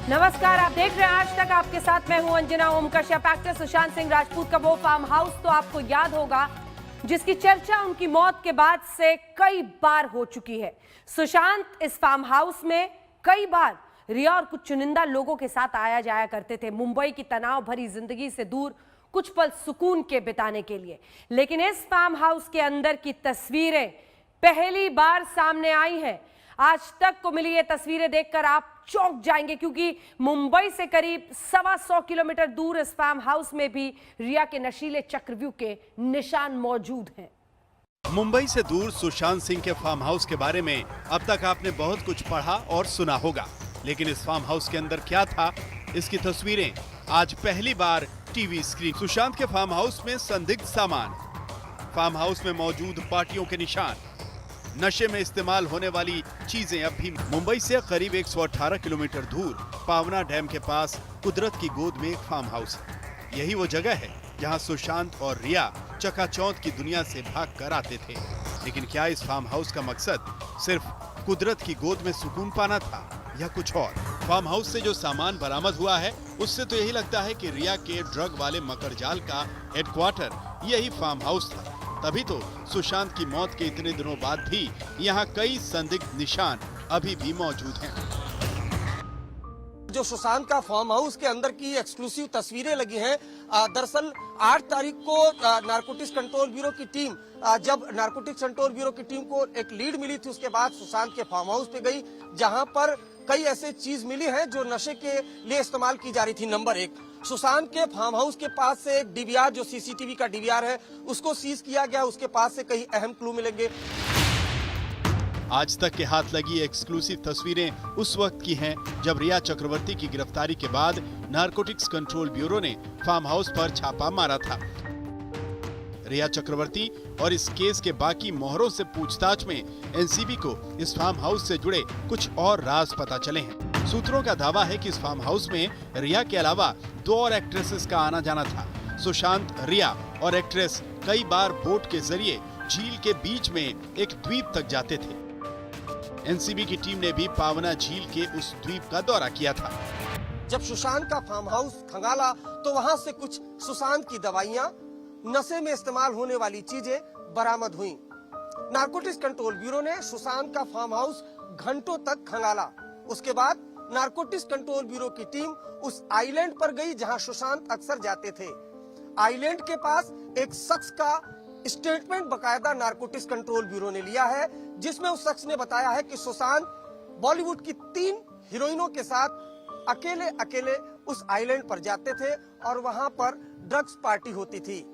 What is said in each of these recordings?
नमस्कार, आप देख रहे हैं आज तक। आपके साथ मैं हूं अंजना ओम कश्यप। एक्टर सुशांत सिंह राजपूत का वो फार्म हाउस तो आपको याद होगा जिसकी चर्चा उनकी मौत के बाद से कई बार हो चुकी है। सुशांत इस फार्म हाउस में कई बार रिया और कुछ चुनिंदा लोगों के साथ आया जाया करते थे, मुंबई की तनाव भरी जिंदगी से दूर कुछ पल सुकून के बिताने के लिए। लेकिन इस फार्म हाउस के अंदर की तस्वीरें पहली बार सामने आई हैं। आज तक को मिली ये तस्वीरें देखकर आप चौंक जाएंगे, क्योंकि मुंबई से करीब 125 किलोमीटर दूर इस फार्म हाउस में भी रिया के नशीले चक्रव्यूह के निशान मौजूद हैं। मुंबई से दूर सुशांत सिंह के फार्म हाउस के बारे में अब तक आपने बहुत कुछ पढ़ा और सुना होगा, लेकिन इस फार्म हाउस के अंदर क्या था, इसकी तस्वीरें आज पहली बार टीवी स्क्रीन। सुशांत के फार्म हाउस में संदिग्ध सामान, फार्म हाउस में मौजूद पार्टियों के निशान, नशे में इस्तेमाल होने वाली चीजें अब भी। मुंबई से करीब 118 किलोमीटर दूर पावना डैम के पास कुदरत की गोद में एक फार्म हाउस है। यही वो जगह है जहां सुशांत और रिया चकाचौंध की दुनिया से भाग कर आते थे। लेकिन क्या इस फार्म हाउस का मकसद सिर्फ कुदरत की गोद में सुकून पाना था या कुछ और? फार्म हाउस से जो सामान बरामद हुआ है उससे तो यही लगता है कि रिया के ड्रग वाले मकड़जाल का हेडक्वार्टर यही फार्म हाउस था। तभी तो सुशांत की मौत के इतने दिनों बाद भी यहाँ कई संदिग्ध निशान अभी भी मौजूद हैं। जो सुशांत का फार्म हाउस के अंदर की एक्सक्लूसिव तस्वीरें लगी हैं, दरअसल 8 तारीख को नारकोटिक्स कंट्रोल ब्यूरो की टीम, जब नारकोटिक्स कंट्रोल ब्यूरो की टीम को एक लीड मिली थी, उसके बाद सुशांत के फार्म हाउस पे गई, जहां पर कई ऐसे चीज मिली हैं जो नशे के लिए इस्तेमाल की जा रही थी। नंबर 1, सुशांत के फार्म हाउस के पास से एक डीवीआर, जो सीसीटीवी का डीवीआर है, उसको सीज किया गया। उसके पास से कई अहम क्लू मिलेंगे। आज तक के हाथ लगी एक्सक्लूसिव तस्वीरें उस वक्त की हैं जब रिया चक्रवर्ती की गिरफ्तारी के बाद नारकोटिक्स कंट्रोल ब्यूरो ने फार्म हाउस पर छापा मारा था। रिया चक्रवर्ती और इस केस के बाकी मोहरों से पूछताछ में एनसीबी को इस फार्म हाउस से जुड़े कुछ और राज पता चले हैं। सूत्रों का दावा है कि इस फार्म हाउस में रिया के अलावा 2 और एक्ट्रेसेस का आना जाना था। सुशांत, रिया और एक्ट्रेस कई बार बोट के जरिए झील के बीच में एक द्वीप तक जाते थे। एनसीबी की टीम ने भी पावना झील के उस द्वीप का दौरा किया था। जब सुशांत का फार्म हाउस खंगाला तो वहां से कुछ सुशांत की दवाइयां, नशे में इस्तेमाल होने वाली चीजें बरामद हुई। नारकोटिक्स कंट्रोल ब्यूरो ने सुशांत का फार्म हाउस घंटों तक खंगाला। उसके बाद नारकोटिक्स कंट्रोल ब्यूरो की टीम उस आइलैंड पर गई जहां सुशांत अक्सर जाते थे। आइलैंड के पास एक शख्स का स्टेटमेंट बकायदा नारकोटिक्स कंट्रोल ब्यूरो ने लिया है, जिसमें उस शख्स ने बताया है कि सुशांत बॉलीवुड की 3 हीरोइनों के साथ अकेले अकेले उस आइलैंड पर जाते थे और वहां पर ड्रग्स पार्टी होती थी।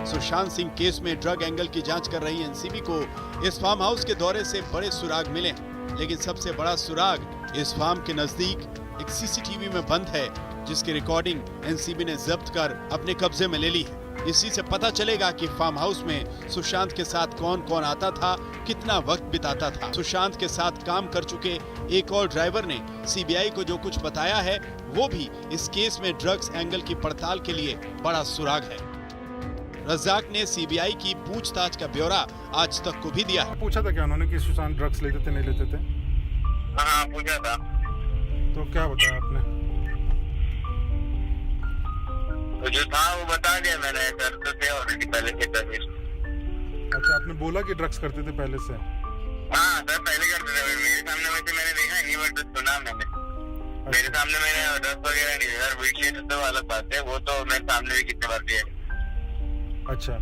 सुशांत सिंह केस में ड्रग एंगल की जांच कर रही एनसीबी को इस फार्म हाउस के दौरे से बड़े सुराग मिले, लेकिन सबसे बड़ा सुराग इस फार्म के नजदीक एक सीसीटीवी में बंद है, जिसकी रिकॉर्डिंग एनसीबी ने जब्त कर अपने कब्जे में ले ली है। इसी से पता चलेगा कि फार्म हाउस में सुशांत के साथ कौन कौन आता था, कितना वक्त बिताता था। सुशांत के साथ काम कर चुके एक और ड्राइवर ने सीबीआई को जो कुछ बताया है, वो भी इस केस में ड्रग्स एंगल की पड़ताल के लिए बड़ा सुराग है। रज़ाक ने सीबीआई की पूछताछ का ब्यौरा आज तक को भी दिया है। पूछा था क्या उन्होंने कि सुशांत ड्रग्स लेते थे नहीं लेते थे? हाँ, पूछा था। तो क्या बताया आपने? तो जो था वो बता दिया मैंने, करते थे ऑलरेडी पहले से सर्विस। अच्छा, आपने बोला कि ड्रग्स करते थे पहले से? हाँ सर, पहले करते थे। मेरे सामने वैसे मैंने देखा नहीं, बट सुना मैंने। मेरे सामने मैंने ड्रग्स वगैरह नहीं देखा। वीट लेते तो अलग बात है, वो तो मेरे सामने भी कितने बार दिया। अच्छा,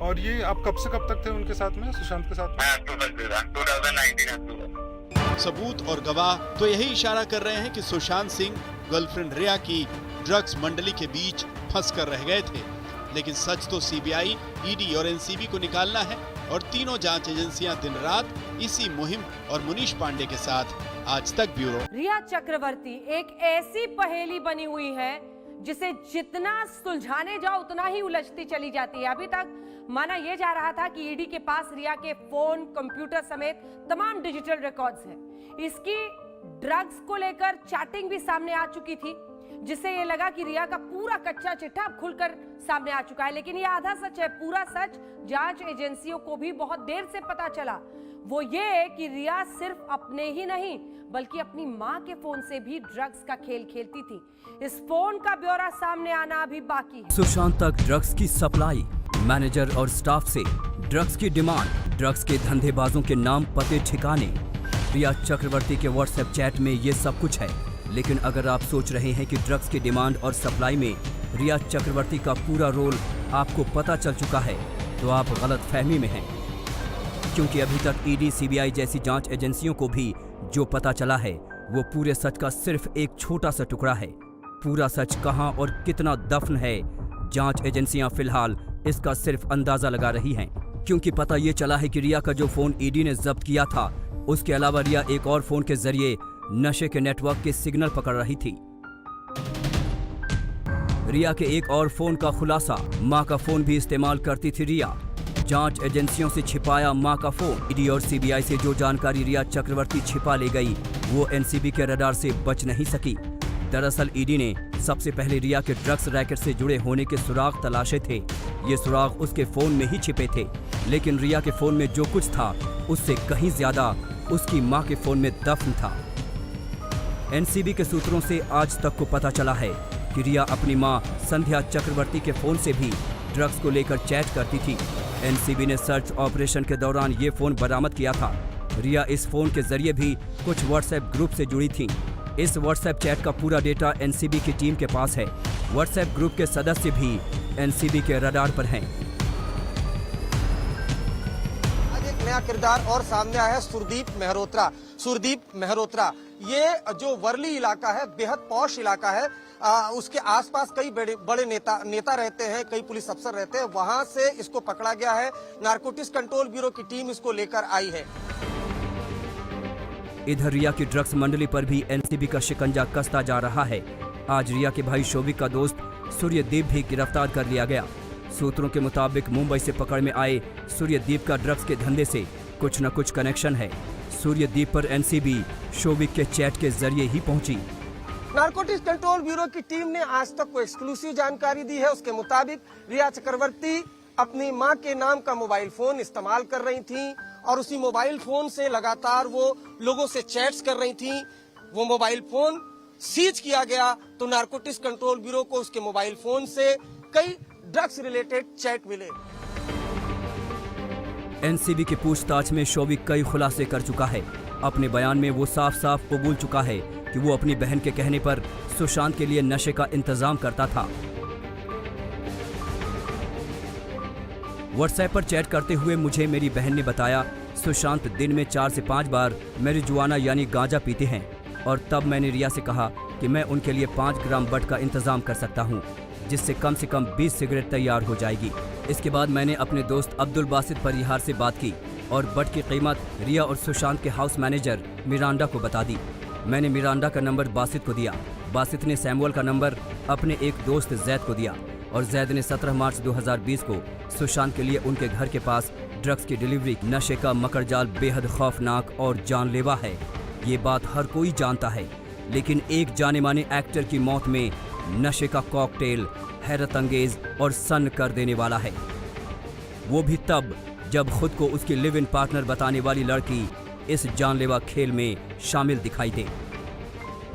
और ये आप कब से कब तक थे उनके साथ में, सुशांत के साथ में? अक्टूबर 2019 अक्टूबर। सबूत और गवाह तो यही इशारा कर रहे हैं कि सुशांत सिंह गर्लफ्रेंड रिया की ड्रग्स मंडली के बीच फंस कर रह गए थे। लेकिन सच तो सीबीआई, ईडी और एनसीबी को निकालना है, और तीनों जांच एजेंसियां दिन रात इसी मुहिम और मुनीश पांडे के साथ आज तक ब्यूरो। रिया चक्रवर्ती एक ऐसी पहेली बनी हुई है जिसे जितना सुलझाने जाओ उतना ही उलझती चली जाती है। अभी तक माना यह जा रहा था कि ईडी के पास रिया के फोन, कंप्यूटर समेत तमाम डिजिटल रिकॉर्ड्स हैं। इसकी ड्रग्स को लेकर चैटिंग भी सामने आ चुकी थी। जिससे ये लगा कि रिया का पूरा कच्चा चिट्ठा अब खुलकर सामने आ चुका है। लेकिन ये आधा सच है। पूरा सच जांच एजेंसियों को भी बहुत देर से पता चला। वो ये कि रिया सिर्फ अपने ही नहीं बल्कि अपनी मां के फोन से भी ड्रग्स का खेल खेलती थी। इस फोन का ब्यौरा सामने आना अभी बाकी है। सुशांत तक ड्रग्स की सप्लाई, मैनेजर और स्टाफ से ड्रग्स की डिमांड, ड्रग्स के धंधेबाजों के नाम, पते, ठिकाने। रिया चक्रवर्ती के व्हाट्सएप चैट में ये सब कुछ है। लेकिन अगर आप सोच रहे हैं कि ड्रग्स की डिमांड और सप्लाई में रिया चक्रवर्ती का पूरा रोल आपको पता चल चुका है तो आप गलत फहमी में हैं, क्योंकि अभी तक ईडी, सीबीआई जैसी जांच एजेंसियों को भी जो पता चला है वो पूरे सच का सिर्फ एक छोटा सा टुकड़ा है। पूरा सच कहां और कितना दफन है, जांच एजेंसियां फिलहाल इसका सिर्फ अंदाजा लगा रही हैं, क्योंकि पता ये चला है कि रिया का जो फोन ईडी ने जब्त किया था, उसके अलावा रिया एक और फोन के जरिए नशे के नेटवर्क के सिग्नल पकड़ रही थी। रिया के एक और फोन का खुलासा, मां का फोन भी इस्तेमाल करती थी रिया। जांच एजेंसियों से छिपाया मां का फोन। ईडी और सीबीआई से जो जानकारी रिया चक्रवर्ती छिपा ले गई वो एनसीबी के रडार से बच नहीं सकी। दरअसल ईडी ने सबसे पहले रिया के ड्रग्स रैकेट से जुड़े होने के सुराग तलाशे थे। ये सुराग उसके फोन में ही छिपे थे, लेकिन रिया के फोन में जो कुछ था उससे कहीं ज्यादा उसकी मां के फोन में दफन था। एनसीबी के सूत्रों से आज तक को पता चला है कि रिया अपनी मां संध्या चक्रवर्ती के फोन से भी ड्रग्स को लेकर चैट करती थी। एनसीबी ने सर्च ऑपरेशन के दौरान ये फोन बरामद किया था। रिया इस फोन के जरिए भी कुछ व्हाट्सएप ग्रुप से जुड़ी थी। इस व्हाट्सएप चैट का पूरा डेटा एनसीबी की टीम के पास है। व्हाट्सएप ग्रुप के सदस्य भी एनसीबी के रडार पर हैं। आज एक नया किरदार और सामने आया है, सुरदीप मेहरोत्रा। सुरदीप मेहरोत्रा ये जो वर्ली इलाका है, बेहद पॉश इलाका है, उसके आसपास कई बड़े नेता रहते हैं, कई पुलिस अफसर रहते हैं। वहां से इसको पकड़ा गया है। नारकोटिक्स कंट्रोल ब्यूरो की टीम इसको लेकर आई है। इधर रिया की ड्रग्स मंडली पर भी एनसीबी का शिकंजा कसता जा रहा है। आज रिया के भाई शोभिक का दोस्त सूर्यदीप भी गिरफ्तार कर लिया गया। सूत्रों के मुताबिक मुंबई से पकड़ में आए सूर्यदीप का ड्रग्स के धंधे से कुछ न कुछ कनेक्शन है। सूर्यदीप पर एनसीबी शोभिक के चैट के जरिए ही पहुंची। नारकोटिक्स कंट्रोल ब्यूरो की टीम ने आज तक को एक्सक्लूसिव जानकारी दी है। उसके मुताबिक रिया चक्रवर्ती अपनी मां के नाम का मोबाइल फोन इस्तेमाल कर रही थी और उसी मोबाइल फोन से लगातार वो लोगों से चैट्स कर रही थी। वो मोबाइल फोन सीज किया गया तो नारकोटिक्स कंट्रोल ब्यूरो को उसके मोबाइल फोन से कई ड्रग्स रिलेटेड चैट मिले। एनसीबी की पूछताछ में शोभिक कई खुलासे कर चुका है। अपने बयान में वो साफ साफ कबूल चुका है कि वो अपनी बहन के कहने पर सुशांत के लिए नशे का इंतजाम करता था। व्हाट्सएप पर चैट करते हुए मुझे मेरी बहन ने बताया, सुशांत दिन में 4 से 5 बार मैरिजुआना यानी गांजा पीते हैं, और तब मैंने रिया से कहा कि मैं उनके लिए 5 ग्राम बट का इंतजाम कर सकता हूं, जिससे कम से कम 20 सिगरेट तैयार हो जाएगी। इसके बाद मैंने अपने दोस्त अब्दुल बासित परिहार से बात की और बट की कीमत रिया और सुशांत के हाउस मैनेजर मिरांडा को बता दी। मैंने मिरांडा का नंबर बासित को दिया। बासित ने सैमुअल का नंबर अपने एक दोस्त जैद को दिया और जैद ने 17 मार्च 2020 को सुशांत के लिए उनके घर के पास ड्रग्स की डिलीवरी। नशे का मकड़जाल बेहद खौफनाक और जानलेवा है, ये बात हर कोई जानता है, लेकिन एक जाने माने एक्टर की मौत में नशे का कॉकटेल हैरत अंगेज और सन्न कर देने वाला है। वो भी तब जब खुद को उसकी लिव इन पार्टनर बताने वाली लड़की इस जानलेवा खेल में शामिल दिखाई दे।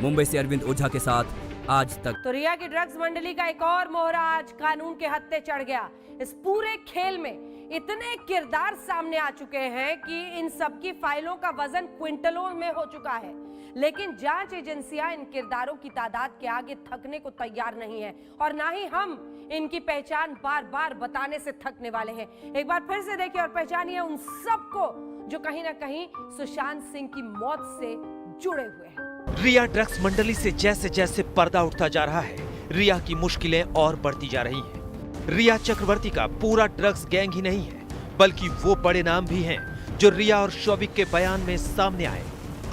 मुंबई से अरविंद ओझा के साथ आज तक। तो रिया की ड्रग्स मंडली का एक और मोहरा आज कानून के हत्थे चढ़ गया। इस पूरे खेल में इतने किरदार सामने आ चुके हैं कि इन सबकी फाइलों का वजन क्विंटलों में हो चुका है, लेकिन जांच एजेंसियां इन किरदारों की तादाद के आगे थकने को तैयार नहीं है और ना ही हम इनकी पहचान बार बार बताने से थकने वाले हैं। एक बार फिर से देखिए और पहचानिए उन सबको जो कहीं ना कहीं सुशांत सिंह की मौत से जुड़े हुए हैं। रिया ड्रग्स मंडली से जैसे जैसे पर्दा उठता जा रहा है, रिया की मुश्किलें और बढ़ती जा रही हैं। रिया चक्रवर्ती का पूरा ड्रग्स गैंग ही नहीं है, बल्कि वो बड़े नाम भी हैं जो रिया और शोभिक के बयान में सामने आए।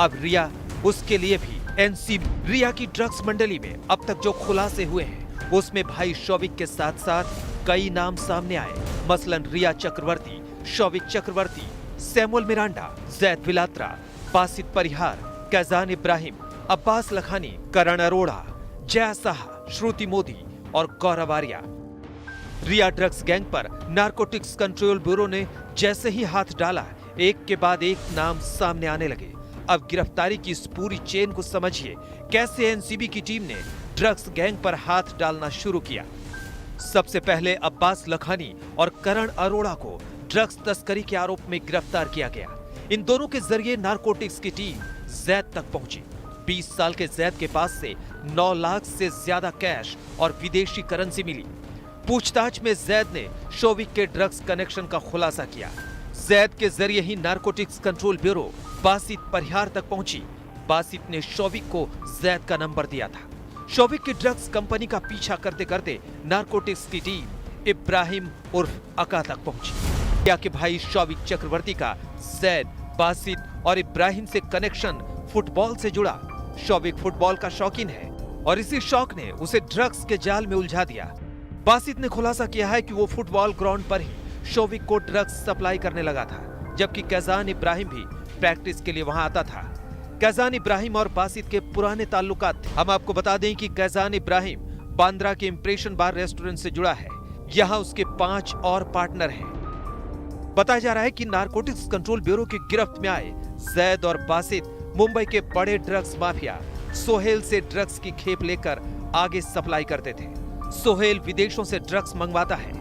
अब रिया उसके लिए भी एनसीबी। रिया की ड्रग्स मंडली में अब तक जो खुलासे हुए हैं उसमें भाई शोभिक के साथ साथ कई नाम सामने आए। मसलन रिया चक्रवर्ती, शोभिक चक्रवर्ती, सैमुअल मिरांडा, जैद विलात्रा, बासित परिहार, कैजान इब्राहिम, अब्बास लखानी, करण अरोड़ा, जया साहा, श्रुति मोदी और गौरव आर्या। रिया ड्रग्स गैंग पर नारकोटिक्स कंट्रोल ब्यूरो ने जैसे ही हाथ डाला, एक के बाद एक नाम सामने आने लगे। अब गिरफ्तारी की इस पूरी चेन को समझिए, कैसे एनसीबी की टीम ने ड्रग्स गैंग पर हाथ डालना शुरू किया। सबसे पहले अब्बास लखानी और करण अरोड़ा को ड्रग्स तस्करी के आरोप में गिरफ्तार किया गया। इन दोनों के जरिए नारकोटिक्स की टीम जैद तक पहुंची। 20 साल के जैद के पास से 9 लाख से ज्यादा कैश और विदेशी करेंसी मिली। पूछताछ में जैद ने शोविक के ड्रग्स कनेक्शन का खुलासा किया। जैद के जरिए ही नारकोटिक्स कंट्रोल ब्यूरो बासित परिहार तक पहुंची। बासित ने शोविक को जैद का नंबर दिया था। शोविक की ड्रग्स कंपनी का पीछा करते करते नारकोटिक्स की टीम इब्राहिम उर्फ अका तक पहुंची। रिया के भाई शोविक चक्रवर्ती का जैद, बासित और इब्राहिम से कनेक्शन फुटबॉल से जुड़ा। शोविक फुटबॉल का शौकीन है और इसी शौक ने उसे ड्रग्स के जाल में उलझा दिया। बासित ने खुलासा किया है कि वो फुटबॉल ग्राउंड पर ही शोविक को ड्रग्स सप्लाई करने लगा था, जबकि कैजान इब्राहिम भी प्रैक्टिस के लिए वहां आता था। कैजान इब्राहिम और बासित के पुराने ताल्लुकात थे। हम आपको बता दें कि कैजान इब्राहिम बांद्रा के इंप्रेशन बार रेस्टोरेंट से जुड़ा है। यहाँ उसके 5 और पार्टनर हैं। बताया जा रहा है कि नारकोटिक्स कंट्रोल ब्यूरो की गिरफ्त में आए जैद और बासित मुंबई के बड़े ड्रग्स माफिया सोहेल से ड्रग्स की खेप लेकर आगे सप्लाई करते थे। सोहेल विदेशों से ड्रग्स मंगवाता है,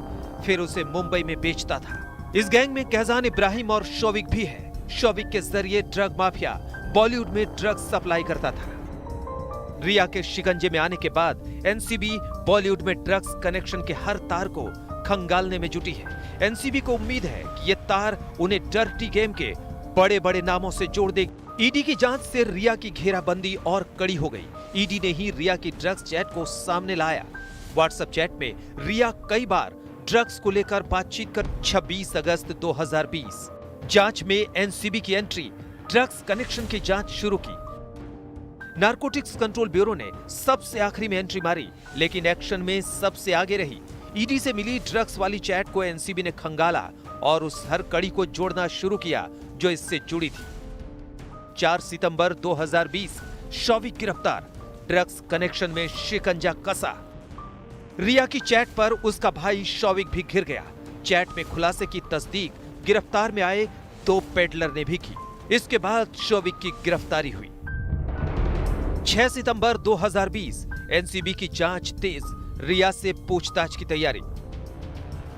फिर उसे मुंबई में बेचता था। इस गैंग में कैजान इब्राहिम और शोविक भी है। शोविक के जरिए ड्रग माफिया बॉलीवुड में ड्रग्स सप्लाई करता था। रिया के शिकंजे में आने के बाद एनसीबी बॉलीवुड में ड्रग्स कनेक्शन के हर तार को खंगालने में जुटी है। एनसीबी को उम्मीद है कि ये तार उन्हें डर्टी गेम के बड़े बड़े नामों से जोड़ देगी। ईडी की जांच से रिया की घेराबंदी और कड़ी हो गई। ईडी ने ही रिया की ड्रग्स चैट को सामने लाया। व्हाट्सएप चैट में रिया कई बार ड्रग्स को लेकर बातचीत कर 26 अगस्त 2020 जांच में एनसीबी की एंट्री, ड्रग्स कनेक्शन की जांच शुरू की। नारकोटिक्स कंट्रोल ब्यूरो ने सबसे आखिरी में एंट्री मारी, लेकिन एक्शन में सबसे आगे रही। ईडी से मिली ड्रग्स वाली चैट को एनसीबी ने खंगाला और उस हर कड़ी को जोड़ना शुरू किया जो इससे जुड़ी थी। 4 सितंबर 2020 शोविक गिरफ्तार, ड्रग्स कनेक्शन में शिकंजा कसा। रिया की चैट पर उसका भाई शोविक भी घिर गया। चैट में खुलासे की तस्दीक गिरफ्तार में आए 2 पेडलर ने भी की। इसके बाद शोविक की गिरफ्तारी हुई। 6 सितंबर 2020 एनसीबी की जांच तेज, रिया से पूछताछ की तैयारी।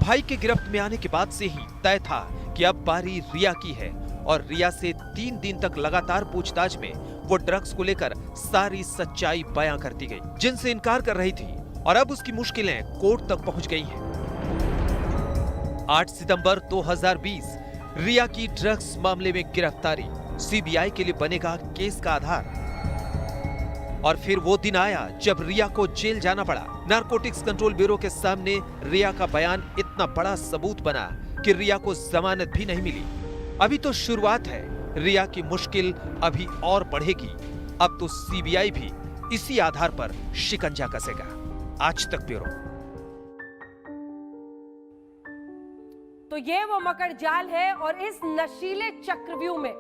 भाई के गिरफ्त में आने के बाद से ही तय था कि अब बारी रिया की है और रिया से 3 दिन तक लगातार पूछताछ में वो ड्रग्स को लेकर सारी सच्चाई बयां करती गई, जिनसे इनकार कर रही थी, और अब उसकी मुश्किलें कोर्ट तक पहुंच गई हैं। 8 सितंबर 2020 रिया की ड्रग्स मामले में गिरफ्तारी, सीबीआई के लिए बनेगा केस का आधार। और फिर वो दिन आया जब रिया को जेल जाना पड़ा। नारकोटिक्स कंट्रोल ब्यूरो के सामने रिया का बयान इतना बड़ा सबूत बना कि रिया को जमानत भी नहीं मिली। अभी तो शुरुआत है, रिया की मुश्किल अभी और बढ़ेगी। अब तो सीबीआई भी इसी आधार पर शिकंजा कसेगा। आज तक ब्यूरो। तो ये वो मकर जाल है और इस नशीले चक्रव्यूह में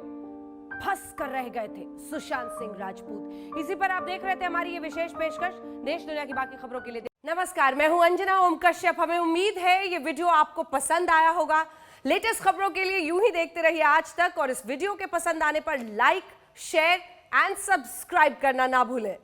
फंस कर रह गए थे सुशांत सिंह राजपूत। इसी पर आप देख रहे थे हमारी ये विशेष पेशकश। देश दुनिया की बाकी खबरों के लिए नमस्कार, मैं हूं अंजना ओम कश्यप। हमें उम्मीद है ये वीडियो आपको पसंद आया होगा। लेटेस्ट खबरों के लिए यूं ही देखते रहिए आज तक, और इस वीडियो के पसंद आने पर लाइक, शेयर एंड सब्सक्राइब करना ना भूलें।